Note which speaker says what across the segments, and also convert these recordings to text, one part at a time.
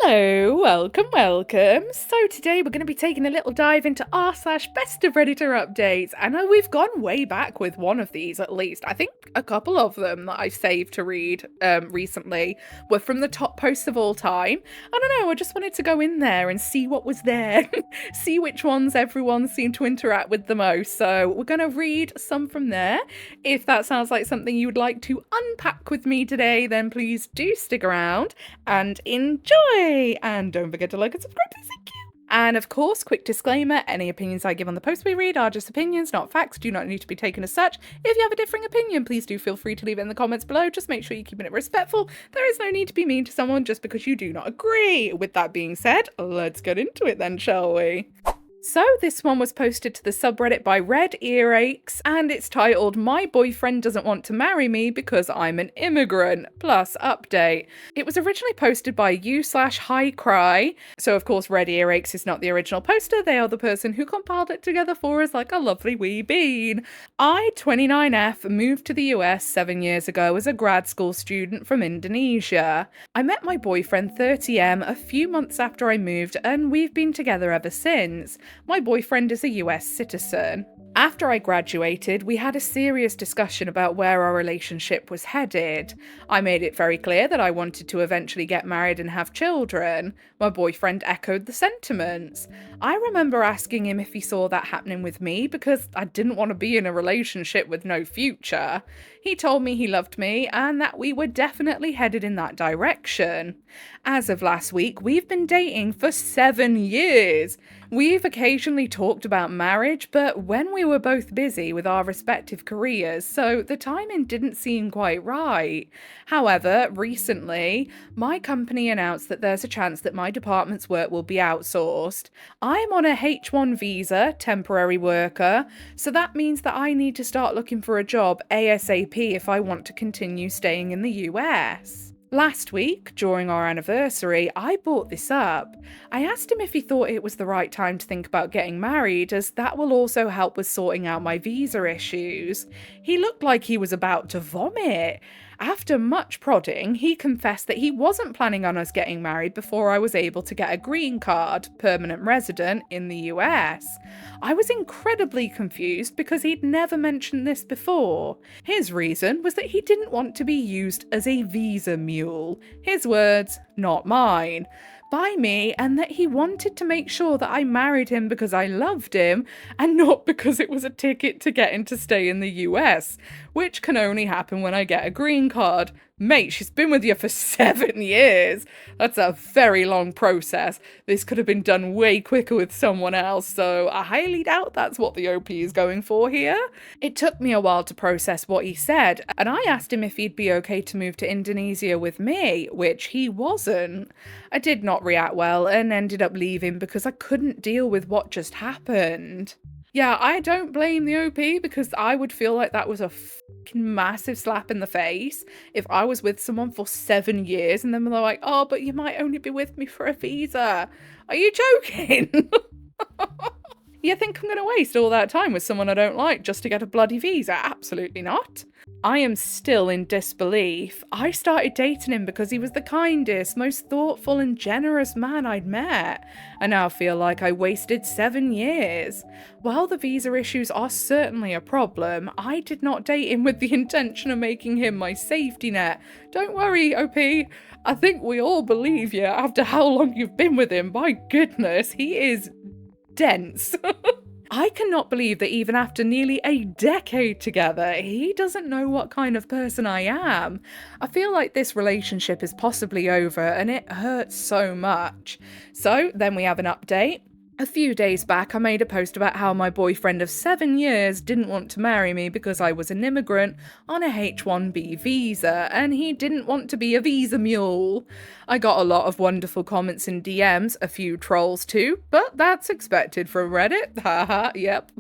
Speaker 1: Hello, welcome. So today we're going to be taking a little dive into r/BestofRedditorUpdates. I know we've gone way back with one of these at least. I think a couple of them that I've saved to read recently were from the top posts of all time. I don't know, I just wanted to go in there and see what was there, see which ones everyone seemed to interact with the most. So we're going to read some from there. If that sounds like something you would like to unpack with me today, then please do stick around and enjoy. And don't forget to like and subscribe, please. Thank you. And of course, quick disclaimer, any opinions I give on the posts we read are just opinions, not facts, do not need to be taken as such. If you have a differing opinion, please do feel free to leave it in the comments below. Just make sure you're keeping it respectful. There is no need to be mean to someone just because you do not agree. With that being said, let's get into it then, shall we? So this one was posted to the subreddit by Red Earaches, and it's titled, "My boyfriend doesn't want to marry me because I'm an immigrant, plus update." It was originally posted by u/highcry, so of course Red Earaches is not the original poster, they are the person who compiled it together for us like a lovely wee bean. I, 29F, moved to the US 7 years ago as a grad school student from Indonesia. I met my boyfriend 30M a few months after I moved, and we've been together ever since. My boyfriend is a US citizen. After I graduated, we had a serious discussion about where our relationship was headed. I made it very clear that I wanted to eventually get married and have children. My boyfriend echoed the sentiments. I remember asking him if he saw that happening with me because I didn't want to be in a relationship with no future. He told me he loved me and that we were definitely headed in that direction. As of last week, we've been dating for 7 years. We've occasionally talked about marriage, but when we were both busy with our respective careers, so the timing didn't seem quite right. However, recently, my company announced that there's a chance that my department's work will be outsourced. I'm on a H1 visa, temporary worker, so that means that I need to start looking for a job ASAP if I want to continue staying in the US. Last week, during our anniversary, I brought this up. I asked him if he thought it was the right time to think about getting married, as that will also help with sorting out my visa issues. He looked like he was about to vomit. After much prodding, he confessed that he wasn't planning on us getting married before I was able to get a green card, permanent resident, in the US. I was incredibly confused because he'd never mentioned this before. His reason was that he didn't want to be used as a visa mule. His words, not mine. By me, and that he wanted to make sure that I married him because I loved him and not because it was a ticket to get him to stay in the US, which can only happen when I get a green card. Mate, she's been with you for 7 years. That's a very long process. This could have been done way quicker with someone else, so I highly doubt that's what the OP is going for here. It took me a while to process what he said, and I asked him if he'd be okay to move to Indonesia with me, which he wasn't. I did not react well and ended up leaving because I couldn't deal with what just happened. Yeah, I don't blame the OP because I would feel like that was a fucking massive slap in the face if I was with someone for 7 years and then they're like, "Oh, but you might only be with me for a visa." Are you joking? You think I'm going to waste all that time with someone I don't like just to get a bloody visa? Absolutely not. I am still in disbelief. I started dating him because he was the kindest, most thoughtful and generous man I'd met. I now feel like I wasted 7 years. While the visa issues are certainly a problem, I did not date him with the intention of making him my safety net. Don't worry, OP. I think we all believe you after how long you've been with him. My goodness, he is dense. I cannot believe that even after nearly a decade together, he doesn't know what kind of person I am. I feel like this relationship is possibly over and it hurts so much. So then we have an update. A few days back, I made a post about how my boyfriend of 7 years didn't want to marry me because I was an immigrant on a H1B visa, and he didn't want to be a visa mule. I got a lot of wonderful comments and DMs, a few trolls too, but that's expected from Reddit. Haha, yep.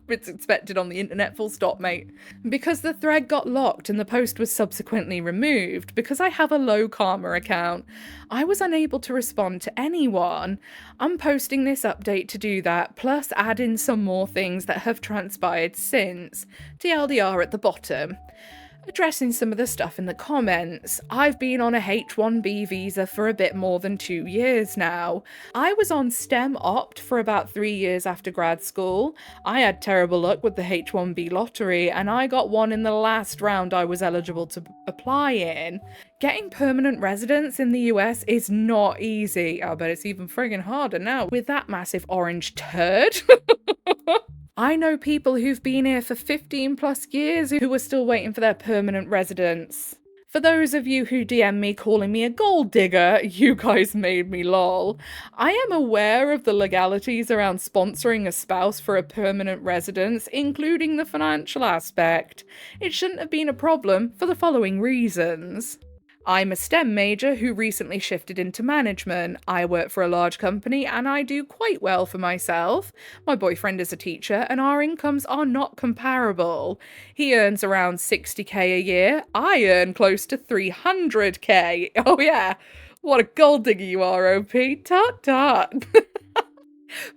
Speaker 1: It's expected on the internet, full stop, mate. Because the thread got locked and the post was subsequently removed, because I have a low karma account, I was unable to respond to anyone. I'm posting this update to do that, plus add in some more things that have transpired since. TLDR at the bottom. Addressing some of the stuff in the comments, I've been on a H-1B visa for a bit more than 2 years now. I was on STEM Opt for about 3 years after grad school. I had terrible luck with the H-1B lottery and I got one in the last round I was eligible to apply in. Getting permanent residence in the US is not easy. I bet it's even friggin' harder now with that massive orange turd. I know people who've been here for 15 plus years who are still waiting for their permanent residence. For those of you who DM me calling me a gold digger, you guys made me lol. I am aware of the legalities around sponsoring a spouse for a permanent residence, including the financial aspect. It shouldn't have been a problem for the following reasons. I'm a STEM major who recently shifted into management. I work for a large company and I do quite well for myself. My boyfriend is a teacher and our incomes are not comparable. He earns around 60k a year. I earn close to 300k. Oh yeah, what a gold digger you are, OP. Tut tut.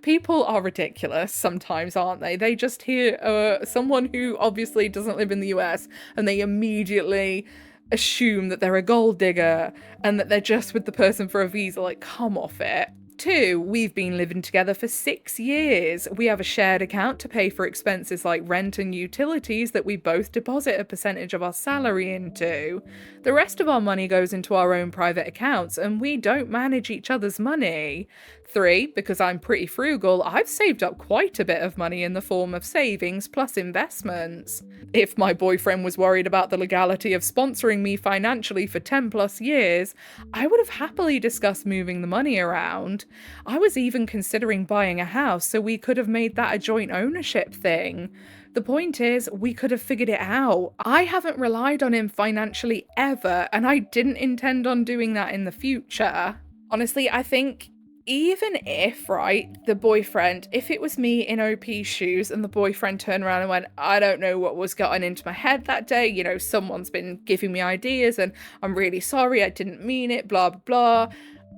Speaker 1: People are ridiculous sometimes, aren't they? They just hear someone who obviously doesn't live in the US and they immediately assume that they're a gold digger and that they're just with the person for a visa. Like, come off it. 2, we've been living together for 6 years. We have a shared account to pay for expenses like rent and utilities that we both deposit a percentage of our salary into. The rest of our money goes into our own private accounts and we don't manage each other's money. 3, because I'm pretty frugal, I've saved up quite a bit of money in the form of savings plus investments. If my boyfriend was worried about the legality of sponsoring me financially for 10 plus years, I would have happily discussed moving the money around. I was even considering buying a house so we could have made that a joint ownership thing. The point is, we could have figured it out. I haven't relied on him financially ever, and I didn't intend on doing that in the future. Honestly, I think even if, right, the boyfriend, if it was me in OP's shoes and the boyfriend turned around and went, I don't know what was getting into my head that day, you know, someone's been giving me ideas and I'm really sorry, I didn't mean it, blah, blah, blah.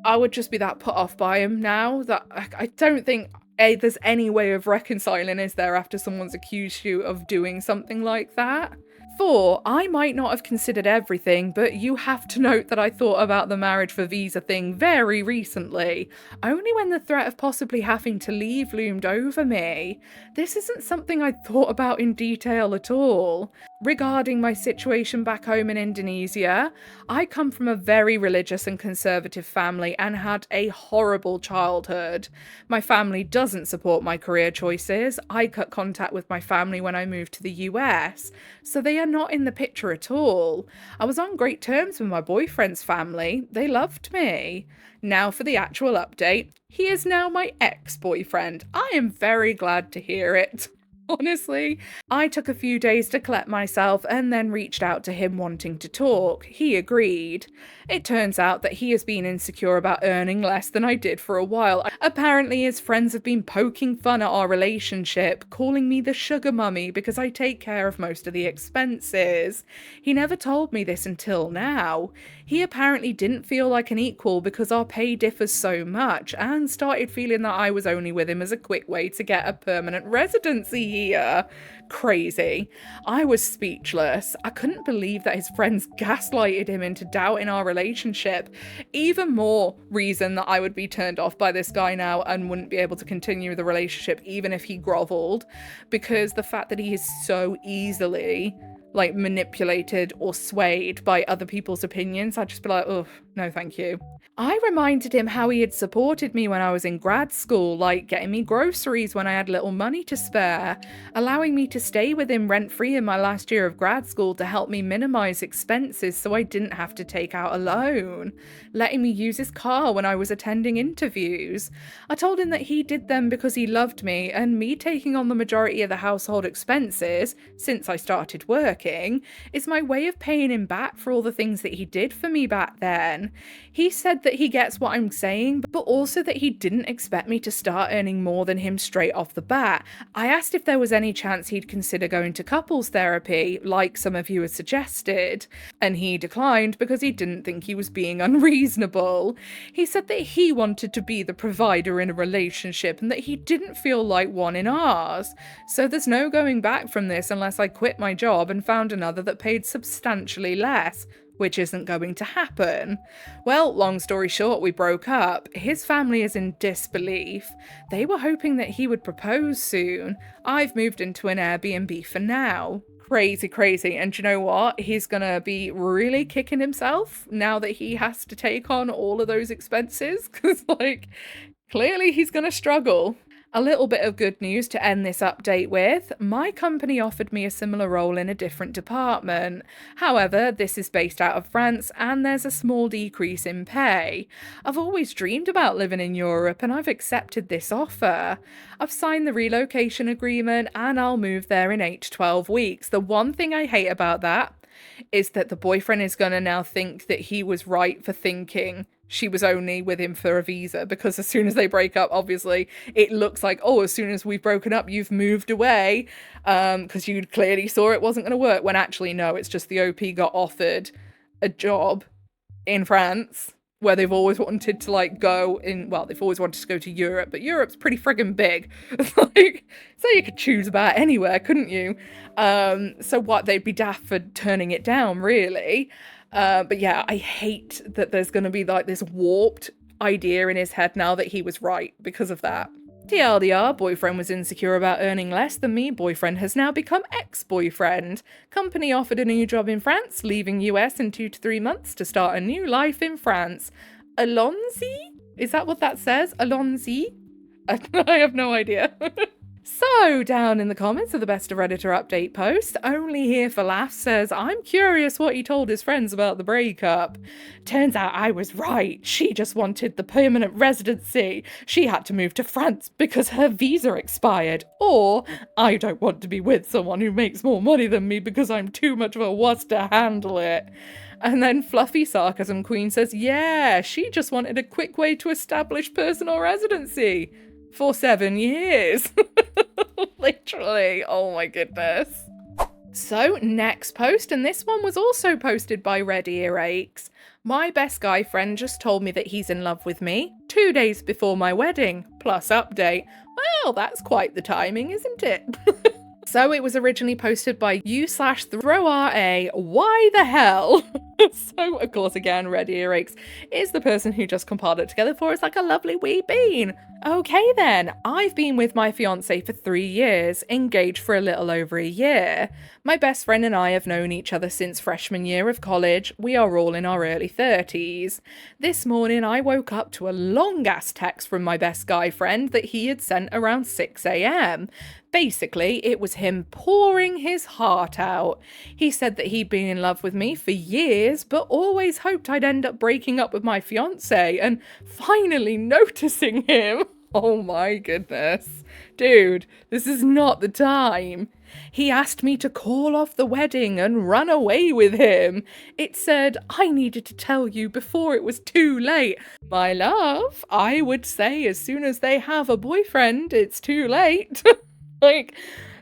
Speaker 1: I would just be that put off by him now that I don't think there's any way of reconciling, is there, after someone's accused you of doing something like that? 4, I might not have considered everything, but you have to note that I thought about the marriage for visa thing very recently, only when the threat of possibly having to leave loomed over me. This isn't something I'd thought about in detail at all. Regarding my situation back home in Indonesia, I come from a very religious and conservative family and had a horrible childhood. My family doesn't support my career choices. I cut contact with my family when I moved to the US, so they are not in the picture at all. I was on great terms with my boyfriend's family. They loved me. Now for the actual update. He is now my ex-boyfriend. I am very glad to hear it. Honestly, I took a few days to collect myself and then reached out to him wanting to talk. He agreed. It turns out that he has been insecure about earning less than I did for a while. Apparently his friends have been poking fun at our relationship, calling me the sugar mummy because I take care of most of the expenses. He never told me this until now. He apparently didn't feel like an equal because our pay differs so much and started feeling that I was only with him as a quick way to get a permanent residency here. Crazy. I was speechless. I couldn't believe that his friends gaslighted him into doubting our relationship. Even more reason that I would be turned off by this guy now and wouldn't be able to continue the relationship even if he groveled, because the fact that he is so easily like manipulated or swayed by other people's opinions, I'd just be like, oh, no thank you. I reminded him how he had supported me when I was in grad school, like getting me groceries when I had little money to spare, allowing me to stay with him rent-free in my last year of grad school to help me minimize expenses so I didn't have to take out a loan, letting me use his car when I was attending interviews. I told him that he did them because he loved me, and me taking on the majority of the household expenses, since I started working, is my way of paying him back for all the things that he did for me back then. again. He said that he gets what I'm saying, but also that he didn't expect me to start earning more than him straight off the bat. I asked if there was any chance he'd consider going to couples therapy, like some of you had suggested, and he declined because he didn't think he was being unreasonable. He said that he wanted to be the provider in a relationship and that he didn't feel like one in ours. So there's no going back from this unless I quit my job and found another that paid substantially less, which isn't going to happen. Well, long story short, we broke up. His family is in disbelief. They were hoping that he would propose soon. I've moved into an Airbnb for now. Crazy. And you know what? He's gonna be really kicking himself now that he has to take on all of those expenses, because, like, clearly he's gonna struggle. A little bit of good news to end this update with. My company offered me a similar role in a different department. However, this is based out of France and there's a small decrease in pay. I've always dreamed about living in Europe and I've accepted this offer. I've signed the relocation agreement and I'll move there in 8 to 12 weeks. The one thing I hate about that is that the boyfriend is going to now think that he was right for thinking she was only with him for a visa, because as soon as they break up, obviously, it looks like, oh, as soon as we've broken up, you've moved away, because you clearly saw it wasn't going to work, when actually, no, it's just the OP got offered a job in France, where they've always wanted to, like, go in, well, they've always wanted to go to Europe, but Europe's pretty friggin' big. Like, so you could choose about anywhere, couldn't you? So what, they'd be daft for turning it down, really. But yeah, I hate that there's going to be, like, this warped idea in his head now that he was right because of that. TLDR, boyfriend was insecure about earning less than me. Boyfriend has now become ex-boyfriend. Company offered a new job in France, leaving US in 2 to 3 months to start a new life in France. Alonzi? Is that what that says? Alonzi? I have no idea. So, down in the comments of the Best of Redditor update post, Only Here for Laughs says, I'm curious what he told his friends about the breakup. Turns out I was right. She just wanted the permanent residency. She had to move to France because her visa expired. Or, I don't want to be with someone who makes more money than me because I'm too much of a wuss to handle it. And then Fluffy Sarcasm Queen says, yeah, she just wanted a quick way to establish personal residency. For 7 years. Literally. Oh my goodness. So, next post, and this one was also posted by Red Earaches. My best guy friend just told me that he's in love with me 2 days before my wedding, plus update. Well, that's quite the timing, isn't it? So it was originally posted by u/throwra. Why the hell? So, of course, again, Red Earaches is the person who just compiled it together for us like a lovely wee bean. Okay then, I've been with my fiancé for 3 years, engaged for a little over a year. My best friend and I have known each other since freshman year of college. We are all in our early 30s. This morning I woke up to a long-ass text from my best guy friend that he had sent around 6 AM. Basically, it was him pouring his heart out. He said that he'd been in love with me for years, but always hoped I'd end up breaking up with my fiancé and finally noticing him. Oh my goodness. Dude, this is not the time. He asked me to call off the wedding and run away with him. It said I needed to tell you before it was too late. My love, I would say as soon as they have a boyfriend, it's too late. Like,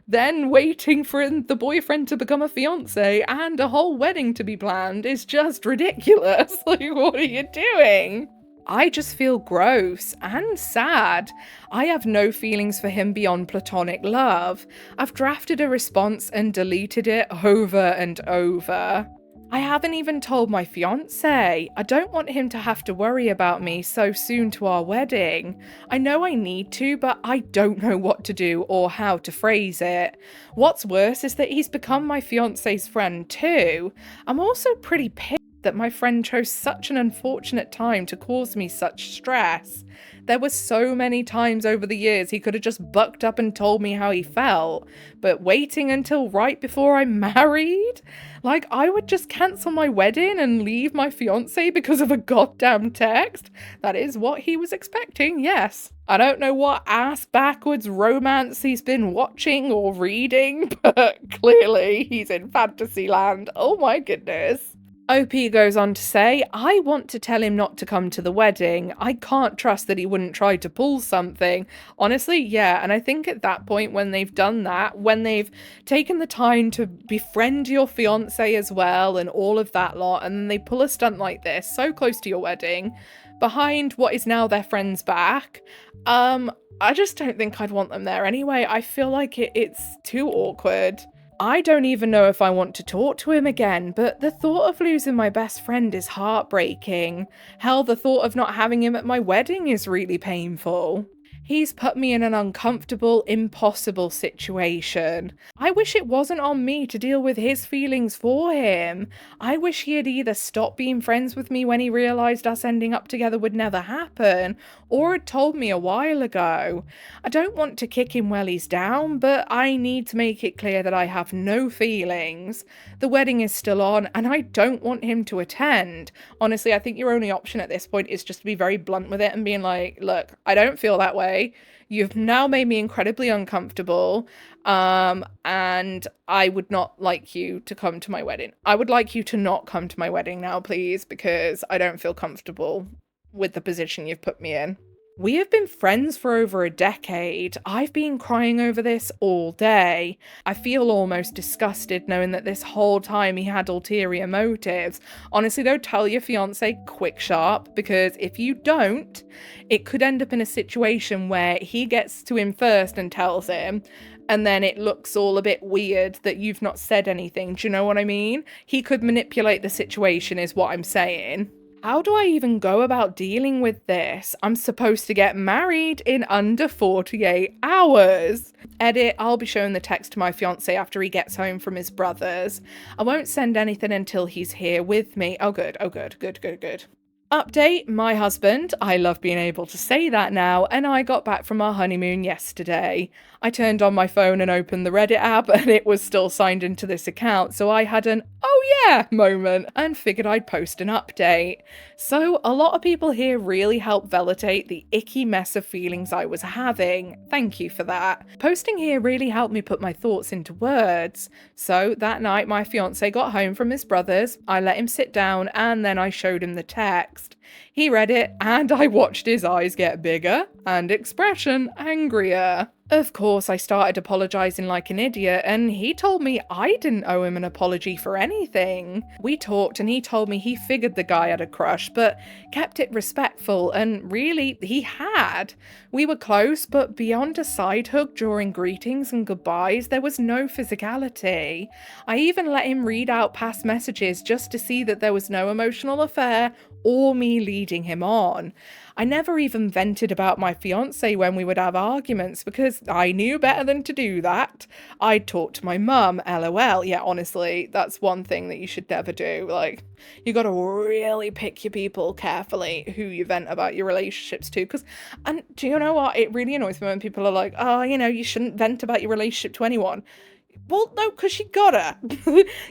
Speaker 1: then waiting for the boyfriend to become a fiancé and a whole wedding to be planned is just ridiculous. Like, what are you doing? I just feel gross and sad. I have no feelings for him beyond platonic love. I've drafted a response and deleted it over and over. I haven't even told my fiancé. I don't want him to have to worry about me so soon to our wedding. I know I need to, but I don't know what to do or how to phrase it. What's worse is that he's become my fiancé's friend too. I'm also pretty pissed that my friend chose such an unfortunate time to cause me such stress. There were so many times over the years he could have just bucked up and told me how he felt, but waiting until right before I'm married? Like, I would just cancel my wedding and leave my fiancé because of a goddamn text? That is what he was expecting, yes. I don't know what ass-backwards romance he's been watching or reading, but clearly he's in fantasy land. Oh my goodness. OP goes on to say, I want to tell him not to come to the wedding. I can't trust that he wouldn't try to pull something. Honestly, yeah. And I think at that point, when they've done that, when they've taken the time to befriend your fiance as well and all of that lot, and then they pull a stunt like this so close to your wedding, behind what is now their friend's back, I just don't think I'd want them there anyway. I feel like it's too awkward. I don't even know if I want to talk to him again, but the thought of losing my best friend is heartbreaking. Hell, the thought of not having him at my wedding is really painful. He's put me in an uncomfortable, impossible situation. I wish it wasn't on me to deal with his feelings for him. I wish he had either stopped being friends with me when he realised us ending up together would never happen, or had told me a while ago. I don't want to kick him while he's down, but I need to make it clear that I have no feelings. The wedding is still on, and I don't want him to attend. Honestly, I think your only option at this point is just to be very blunt with it and being like, look, I don't feel that way. You've now made me incredibly uncomfortable, and I would not like you to come to my wedding. I would like you to not come to my wedding now, please, because I don't feel comfortable with the position you've put me in. We have been friends for over a decade. I've been crying over this all day. I feel almost disgusted knowing that this whole time he had ulterior motives. Honestly though, tell your fiance quick sharp, because if you don't, it could end up in a situation where he gets to him first and tells him, and then it looks all a bit weird that you've not said anything. Do you know what I mean? He could manipulate the situation is what I'm saying. How do I even go about dealing with this? I'm supposed to get married in under 48 hours. Edit, I'll be showing the text to my fiance after he gets home from his brother's. I won't send anything until he's here with me. Oh good, good. Update, my husband, I love being able to say that now, and I got back from our honeymoon yesterday. I turned on my phone and opened the Reddit app and it was still signed into this account, so I had an oh yeah moment and figured I'd post an update. So a lot of people here really helped validate the icky mess of feelings I was having. Thank you for that. Posting here really helped me put my thoughts into words. So that night my fiance got home from his brother's, I let him sit down and then I showed him the text. He read it and I watched his eyes get bigger and expression angrier. Of course, I started apologising like an idiot, and he told me I didn't owe him an apology for anything. We talked and he told me he figured the guy had a crush, but kept it respectful, and really, he had. We were close, but beyond a side hug during greetings and goodbyes, there was no physicality. I even let him read out past messages just to see that there was no emotional affair or me leading him on. I never even vented about my fiance when we would have arguments because I knew better than to do that. I'd talk to my mum, lol. Yeah, honestly, that's one thing that you should never do. Like, you gotta really pick your people carefully who you vent about your relationships to. And do you know what? It really annoys me when people are like, oh, you shouldn't vent about your relationship to anyone. Well, no, because you gotta.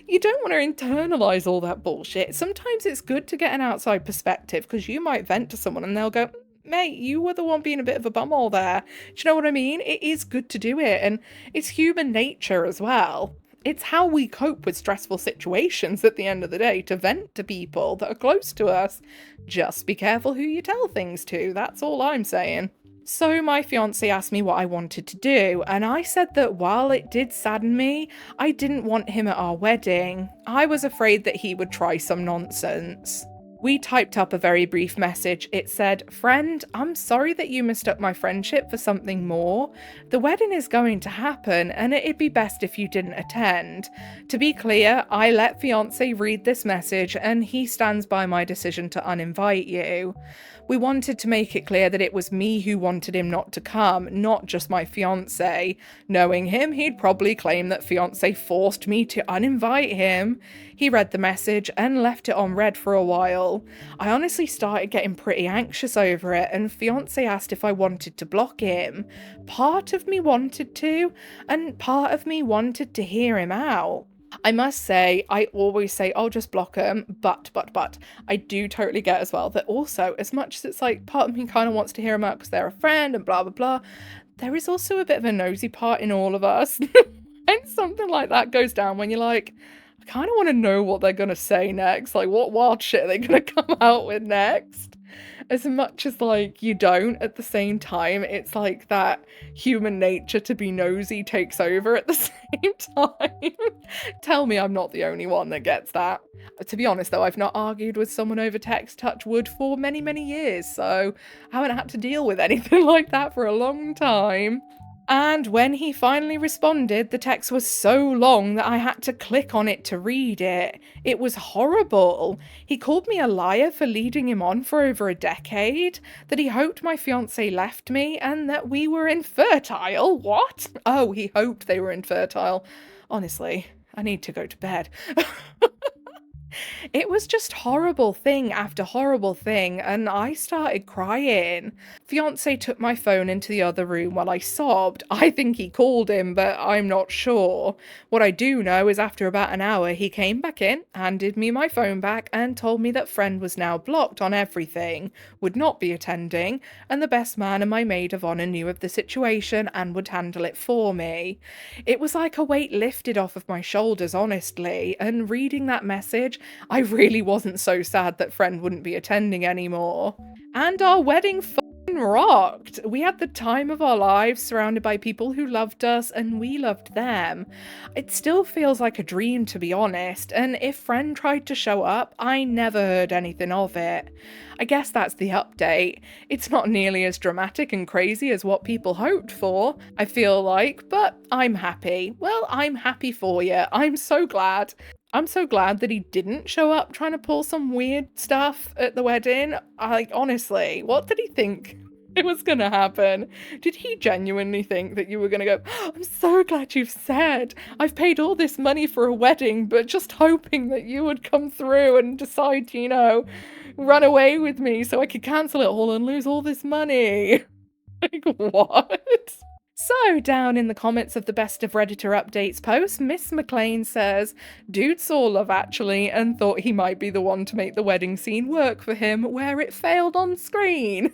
Speaker 1: You don't want to internalize all that bullshit. Sometimes it's good to get an outside perspective because you might vent to someone and they'll go, mate, you were the one being a bit of a bumhole there. Do you know what I mean? It is good to do it, and it's human nature as well. It's how we cope with stressful situations at the end of the day, to vent to people that are close to us. Just be careful who you tell things to, that's all I'm saying. So my fiance asked me what I wanted to do, and I said that while it did sadden me, I didn't want him at our wedding. I was afraid that he would try some nonsense. We typed up a very brief message. It said, "Friend, I'm sorry that you mistook my friendship for something more. The wedding is going to happen and it'd be best if you didn't attend." To be clear, I let fiance read this message and he stands by my decision to uninvite you. We wanted to make it clear that it was me who wanted him not to come, not just my fiance. Knowing him, he'd probably claim that fiance forced me to uninvite him. He read the message and left it on read for a while. I honestly started getting pretty anxious over it, and fiance asked if I wanted to block him. Part of me wanted to, and part of me wanted to hear him out. I must say, I always say, I'll just block him, but, I do totally get as well that also, as much as it's like, part of me kind of wants to hear him out because they're a friend and blah, blah, blah, there is also a bit of a nosy part in all of us. And something like that goes down when you're like, I kind of want to know what they're going to say next. Like, what wild shit are they going to come out with next? As much as, like, you don't at the same time, it's like that human nature to be nosy takes over at the same time. Tell me I'm not the only one that gets that. To be honest, though, I've not argued with someone over text, touch wood, for many, many years, so I haven't had to deal with anything like that for a long time. And when he finally responded, the text was so long that I had to click on it to read it. It was horrible. He called me a liar for leading him on for over a decade, that he hoped my fiancé left me, and that we were infertile. What? Oh, he hoped they were infertile. Honestly, I need to go to bed. It was just horrible thing after horrible thing, and I started crying. Fiancé took my phone into the other room while I sobbed. I think he called him, but I'm not sure. What I do know is after about an hour, he came back in, handed me my phone back, and told me that friend was now blocked on everything, would not be attending, and the best man and my maid of honour knew of the situation and would handle it for me. It was like a weight lifted off of my shoulders, honestly, and reading that message, I really wasn't so sad that friend wouldn't be attending anymore. And our wedding fucking rocked. We had the time of our lives surrounded by people who loved us and we loved them. It still feels like a dream, to be honest, and if friend tried to show up, I never heard anything of it. I guess that's the update. It's not nearly as dramatic and crazy as what people hoped for, I feel like, but I'm happy. Well, I'm happy for you. I'm so glad. I'm so glad that he didn't show up trying to pull some weird stuff at the wedding. Honestly, what did he think it was gonna happen? Did he genuinely think that you were gonna go, "Oh, I'm so glad you've said. I've paid all this money for a wedding, but just hoping that you would come through and decide to, run away with me so I could cancel it all and lose all this money." Like, what? So, down in the comments of the Best of Redditor Updates post, Miss McLean says, "Dude saw Love Actually and thought he might be the one to make the wedding scene work for him where it failed on screen."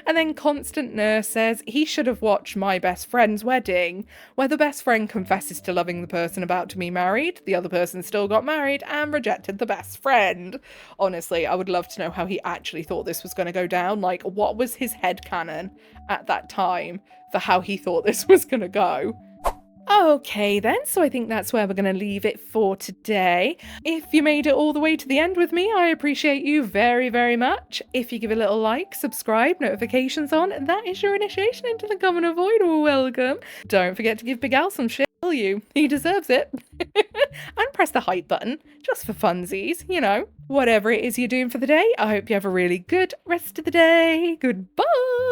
Speaker 1: And then Constant Nurse says, "He should have watched My Best Friend's Wedding, where the best friend confesses to loving the person about to be married, the other person still got married and rejected the best friend." Honestly, I would love to know how he actually thought this was going to go down. Like, what was his headcanon at that time for how he thought this was going to go? Okay then, so I think that's where we're going to leave it for today. If you made it all the way to the end with me, I appreciate you very, very much. If you give a little like, subscribe, notifications on, that is your initiation into the Common Avoid. Welcome. Don't forget to give Big Al some shit, will you? He deserves it. And press the hype button, just for funsies, Whatever it is you're doing for the day, I hope you have a really good rest of the day. Goodbye!